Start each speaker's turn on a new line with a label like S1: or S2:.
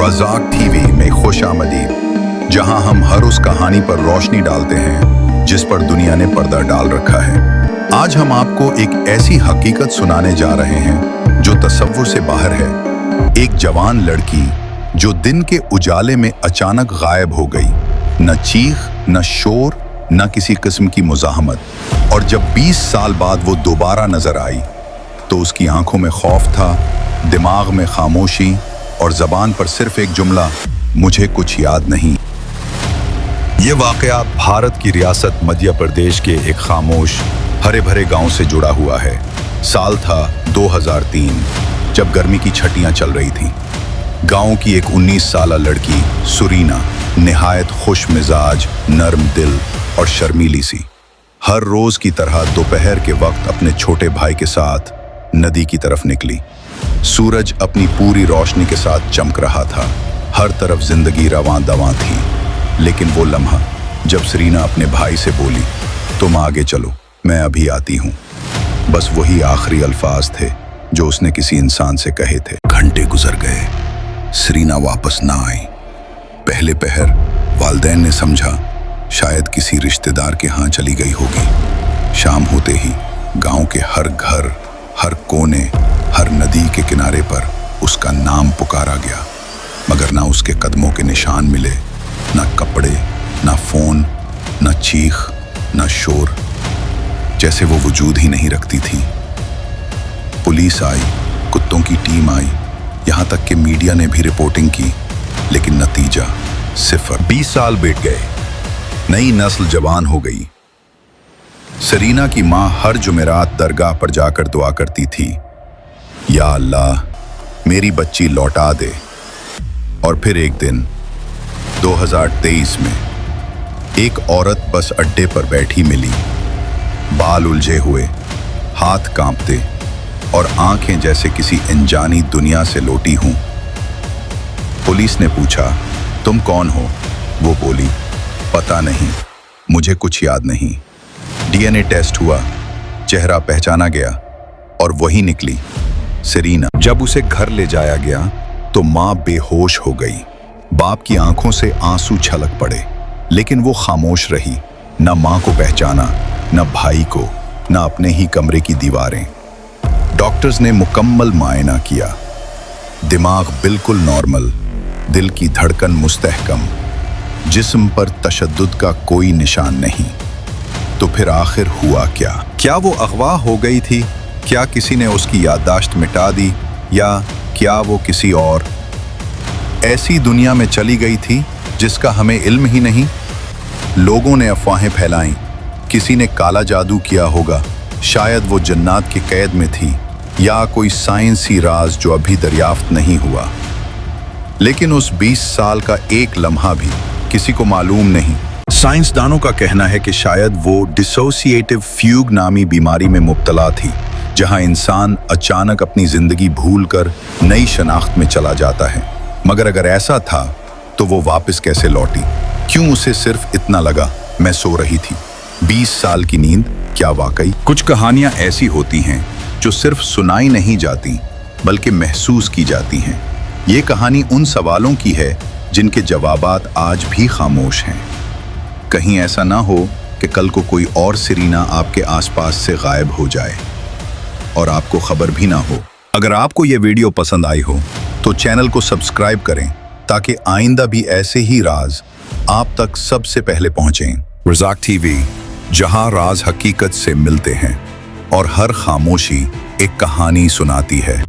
S1: Razzaq TV में खुश आमदीद, जहां हम हर उस कहानी पर रोशनी डालते हैं जिस पर दुनिया ने पर्दा डाल रखा है। आज हम आपको एक ऐसी हकीकत सुनाने जा रहे हैं जो तसव्वुर से बाहर है। एक जवान लड़की जो दिन के उजाले में अचानक गायब हो गई, न चीख, न शोर, न किसी किस्म की मुज़ाहमत। और जब 20 साल बाद वो दोबारा नजर आई तो उसकी आंखों में खौफ था, दिमाग में खामोशी और ज़बान पर सिर्फ एक जुमला, मुझे कुछ याद नहीं। ये वाक़या भारत की रियासत मध्य प्रदेश के एक खामोश हरे भरे गांव से जुड़ा हुआ है। साल था 2003, जब गर्मी की छटियां चल रही थीं। गांव की एक 19 साला लड़की सुरीना निहायत खुश मिजाज, नर्म दिल और शर्मीली सी, हर रोज की तरह दोपहर के वक्त अपने छोटे भाई के साथ नदी की तरफ निकली। सूरज अपनी पूरी रोशनी के साथ चमक रहा था, हर तरफ जिंदगी रवां दवां थी। लेकिन वो लम्हा जब सरीना अपने भाई से बोली, तुम आगे चलो, मैं अभी आती हूँ, बस वही आखिरी अल्फाज थे जो उसने किसी इंसान से कहे थे। घंटे गुजर गए, सरीना वापस ना आई। पहले पहर वालिदैन ने समझा शायद किसी रिश्तेदार के यहाँ चली गई होगी। शाम होते ही गांव के हर घर, हर कोने, हर नदी के किनारे पर उसका नाम पुकारा गया, मगर ना उसके कदमों के निशान मिले, ना कपड़े, ना फोन, ना चीख, ना शोर, जैसे वो वजूद ही नहीं रखती थी। पुलिस आई, कुत्तों की टीम आई, यहाँ तक कि मीडिया ने भी रिपोर्टिंग की, लेकिन नतीजा सिफर। 20 साल बीत गए, नई नस्ल जवान हो गई। सरीना की माँ हर जुमेरात दरगाह पर जाकर दुआ करती थी, या अल्लाह मेरी बच्ची लौटा दे। और फिर एक दिन 2023 में एक औरत बस अड्डे पर बैठी मिली, बाल उलझे हुए, हाथ कांपते और आंखें जैसे किसी अनजानी दुनिया से लौटी हूं। पुलिस ने पूछा, तुम कौन हो? वो बोली, पता नहीं, मुझे कुछ याद नहीं। डीएनए टेस्ट हुआ, चेहरा पहचाना गया और वही निकली सरीना। जब उसे घर ले जाया गया तो माँ बेहोश हो गई। बाप की आंखों से आंसू छलक पड़े, लेकिन वो खामोश रही। न माँ को पहचाना, न भाई को, न अपने ही कमरे की दीवारें। डॉक्टर्स ने मुकम्मल मुआयना किया, दिमाग बिल्कुल नॉर्मल, दिल की धड़कन मुस्तहकम, जिस्म पर तशद्दुद का कोई निशान नहीं। तो फिर आखिर हुआ क्या? क्या वो अगवा हो गई थी? क्या किसी ने उसकी याददाश्त मिटा दी? या क्या वो किसी और ऐसी दुनिया में चली गई थी जिसका हमें इल्म ही नहीं? लोगों ने अफवाहें फैलाईं, किसी ने काला जादू किया होगा, शायद वो जन्नत की कैद में थी, या कोई साइंसी राज जो अभी दरियाफ्त नहीं हुआ। लेकिन उस 20 साल का एक लम्हा भी किसी को मालूम नहीं। साइंसदानों का कहना है कि शायद वो डिसोसिएटिव फ्यूग नामी बीमारी में मुब्तला थी, जहां इंसान अचानक अपनी जिंदगी भूलकर नई शनाख्त में चला जाता है। मगर अगर ऐसा था तो वो वापस कैसे लौटी? क्यों उसे सिर्फ इतना लगा, मैं सो रही थी? 20 साल की नींद क्या वाकई? कुछ कहानियां ऐसी होती हैं जो सिर्फ सुनाई नहीं जाती बल्कि महसूस की जाती हैं। ये कहानी उन सवालों की है जिनके जवाबात आज भी खामोश हैं। कहीं ऐसा ना हो कि कल को कोई और सरीना आपके आसपास से गायब हो जाए और आपको खबर भी ना हो। अगर आपको ये वीडियो पसंद आई हो तो चैनल को सब्सक्राइब करें ताकि आइंदा भी ऐसे ही राज आप तक सबसे पहले पहुंचें। रज़ाक टीवी, जहां राज हकीकत से मिलते हैं और हर खामोशी एक कहानी सुनाती है।